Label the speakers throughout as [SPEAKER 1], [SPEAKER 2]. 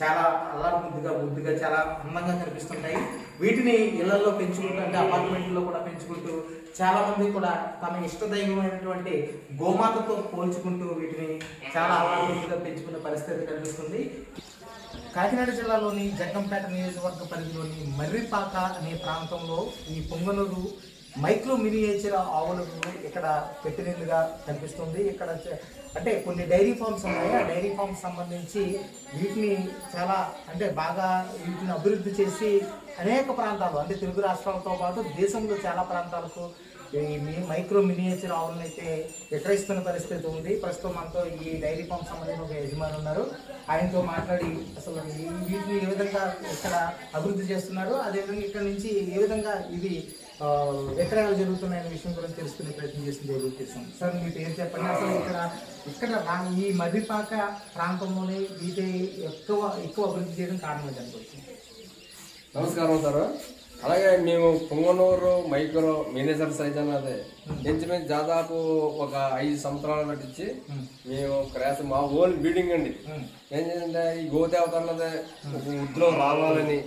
[SPEAKER 1] చాలా అల్లారు ముద్దుగా చాలా అందంగా కనిపిస్తుంటాయి. వీటిని ఇళ్లలో పెంచుకుంటూ అంటే అపార్ట్మెంట్లో కూడా పెంచుకుంటూ చాలా మంది కూడా తమ ఇష్టదైవమైనటువంటి గోమాతతో పోల్చుకుంటూ వీటిని చాలా అల్లారు ముద్దుగా పెంచుకునే పరిస్థితి కనిపిస్తుంది. కాకినాడ జిల్లాలోని జగ్గంపేట నియోజకవర్గ పరిధిలోని మర్రిపాక అనే ప్రాంతంలో ఈ పొంగనూరు మైక్రో మినియేచర్ ఆవులకు ఇక్కడ పెట్టినట్టుగా కనిపిస్తుంది. ఇక్కడ అంటే కొన్ని డైరీ ఫార్మ్స్ ఉన్నాయి. ఆ డైరీ ఫార్మ్స్ సంబంధించి వీటిని చాలా అంటే బాగా వీటిని అభివృద్ధి చేసి అనేక ప్రాంతాలు అంటే తెలుగు రాష్ట్రాలతో పాటు దేశంలో చాలా ప్రాంతాలకు ఈ మైక్రో మినియేచర్ ఆవులను అయితే విక్రయిస్తున్న పరిస్థితి ఉంది. ప్రస్తుతం మనతో ఈ డైరీ ఫార్మ్ సంబంధించిన ఒక యజమాని ఉన్నారు. ఆయనతో మాట్లాడి అసలు వీటిని ఏ విధంగా ఇక్కడ అభివృద్ధి చేస్తున్నారు, అదేవిధంగా ఇక్కడ నుంచి ఏ విధంగా ఇది విక్రయాలు జరుగుతున్నాయనే విషయం కూడా తెలుసుకునే ప్రయత్నం చేస్తాం. సార్ మీ పేరు చెప్పండి. అసలు ఇక్కడ ఈ మర్రిపాక ప్రాంతంలోనే వీటి ఎక్కువ అభివృద్ధి చేయడం కారణం అనుకోవచ్చు.
[SPEAKER 2] నమస్కారం సార్. అలాగే మేము పొంగనూరు మైక్రో మేనేజర్ సైజ్ అన్నది ఇంచుమించు దాదాపు ఒక 5 సంవత్సరాలు పట్టించి మేము క్రాస్ మా ఓన్ బీడింగ్ అండి. ఏంటంటే ఈ గోదేవత అన్నది ఒక వృద్ధిలో రావాలని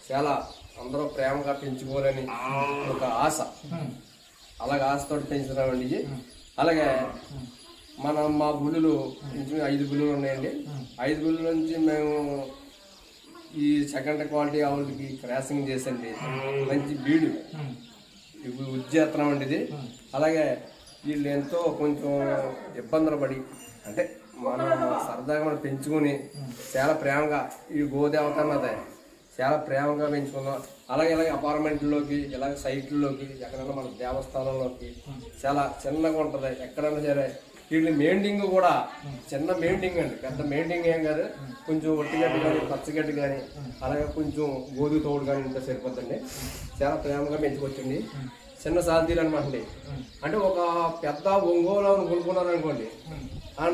[SPEAKER 2] చాలా అందరూ ప్రేమగా పెంచుకోవాలని ఒక ఆశ, అలాగే ఆశతో పెంచుతున్నామండి ఇది. అలాగే మా బుల్లులు ఇంచుమించు 5 బుల్లులు ఉన్నాయండి. 5 బుల్లుల నుంచి మేము ఈ సెకండ్ క్వాలిటీ ఆవులకి క్రాసింగ్ చేసండి మంచి బీడు ఉజ్జేస్తున్నాం అండి ఇది. అలాగే వీళ్ళు ఎంతో కొంచెం ఇబ్బందులు పడి అంటే మనం సరదాగా మనం పెంచుకొని చాలా ప్రేమగా ఈ గోదేవత అన్నది చాలా ప్రేమగా పెంచుకున్నాం. అలాగే అపార్ట్మెంట్లోకి ఇలాగ సైట్లలోకి ఎక్కడైనా మన దేవస్థానంలోకి చాలా చిన్నగా ఉంటుంది. ఎక్కడైనా సరే వీళ్ళు మెయింటింగ్ కూడా చిన్న మెయింటింగ్ అండి, పెద్ద మెయింటింగ్ ఏం కాదు. కొంచెం ఒట్టిగడ్డి కానీ పచ్చగడ్డి కానీ అలాగే కొంచెం గోధుమ తోడు కానీ ఇంత సరిపోద్దండి. చాలా ప్రేమగా పెంచుకొచ్చండి. చిన్న సాధ్యలు అనమాట అండి. అంటే ఒక పెద్ద ఒంగోలు కొనుక్కున్నారు అనుకోండి,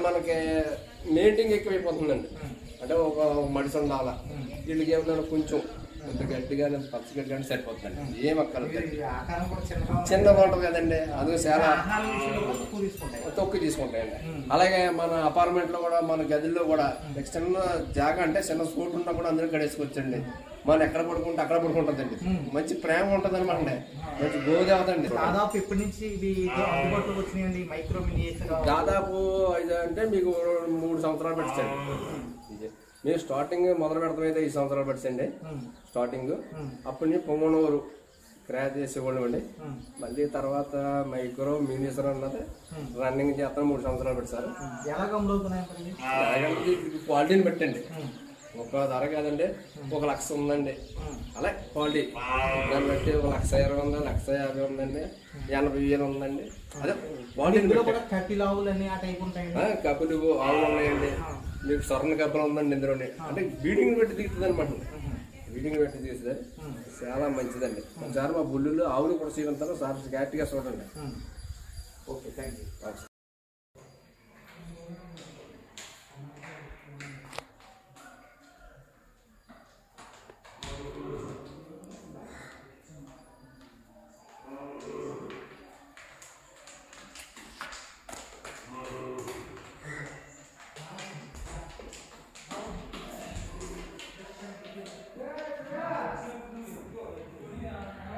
[SPEAKER 2] మనకి మెయింటింగ్ ఎక్కువైపోతుందండి. అంటే ఒక మడిసి ఉండాల, వీళ్ళకి ఏమన్నా కొంచెం గడ్డి కానీ పచ్చగడ్డి కానీ సరిపోతుందండి. ఏం అక్కర్లేదు, చిన్నగా ఉంటుంది కదండి. అది చాలా తొక్కు తీసుకుంటాయండి. అలాగే మన అపార్ట్మెంట్ లో కూడా మన గదిలో కూడా చిన్న జాగా అంటే చిన్న సూట్ ఉన్నా కూడా అందరూ గడేసుకొచ్చండి. మనం ఎక్కడ పడుకుంటే అక్కడ పడుకుంటుందండి. మంచి ప్రేమ ఉంటుంది అనమాట అండి. మంచి గోదేవతండి.
[SPEAKER 1] దాదాపు ఎప్పటి నుంచి
[SPEAKER 2] దాదాపు అంటే మీకు 3 సంవత్సరాలు పెట్టండి. మేము స్టార్టింగ్ మొదలు పెడతాం అయితే 5 సంవత్సరాలు పెట్టండి స్టార్టింగ్. అప్పటి నుంచి పొంగనూరు క్రాష్ చేసేవాళ్ళం అండి. మళ్ళీ తర్వాత మైక్రో మినియేచర్ అన్నది రన్నింగ్ చేస్తాం 3 సంవత్సరాలు పెట్టారు. క్వాలిటీని పెట్టండి. ఒక ధర కాదండి, 1 లక్ష ఉందండి. అలా క్వాలిటీ దాన్ని బట్టి 1,20,000 ఉంది, 1,50,000 ఉందండి, 80,000 ఉందండి. అదే క్వాలిటీని కప్పులు ఆవులు ఉన్నాయండి. మీకు స్వర్ణ కప్పులు ఉందండి ఇందులోనే. అంటే బీడింగ్ పెట్టి తీస్తుంది అనమాట. బీడింగ్ పెట్టి తీస్తుంది చాలా మంచిదండి. ఒకసారి మా బుల్లులు ఆవులు కూడా చూపించారు సార్, గట్టిగా చూడండి.
[SPEAKER 1] Okay, thank you.